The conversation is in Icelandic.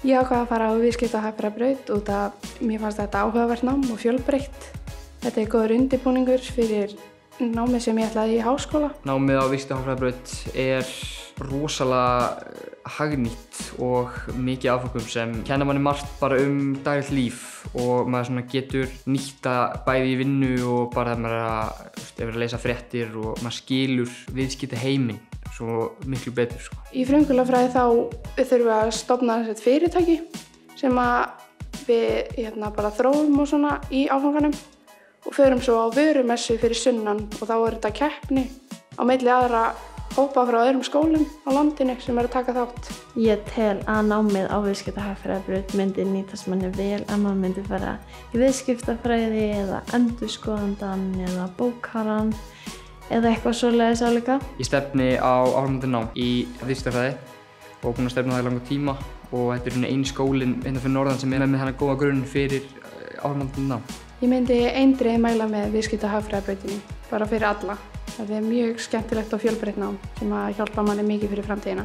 Ég ákvað að fara á viðskiptahagfræðibraut út af mér fannst þetta áhugavert nám og fjölbreytt. Þetta góður undirbúningur fyrir námið sem ég ætlaði í háskóla. Námið á viðskiptahagfræðibraut rosalega hagnýtt og mikið áfengum sem kenna manni margt bara daglegt líf og maður getur nýtt það bæði í vinnu og bara þegar maður er að lesa fréttir og maður skilur viðskiptaheiminn svo miklu betur. Í frumkvöðlafræði þá þurfum við að stofna fyrirtæki sem við bara þróum og svona í áfanganum og förum svo á vörumessu fyrir sunnan og þá er þetta keppni á milli aðra hópa frá öðrum skólum á landinu sem að taka þátt. Ég tel að námið á viðskiptahagfræðibraut myndi nýtast manni vel að maður myndi fara í viðskiptafræði eða endurskoðandann eða bókarann eða eitthvað svoleiðis álíka. Ég stefni á áframhaldandi nám í viðskiptafræði og búinn að stefna það í langan tíma og þetta er eini skólinn fyrir norðan sem er með þennan góða grunn fyrir áframhaldandi nám. Ég myndi eindregið mæla með viðskiptahagfræðibrautinni, bara fyrir alla. Það er mjög skemmtilegt og fjölbreytt nám sem hjálpar manni mikið fyrir framtíðina.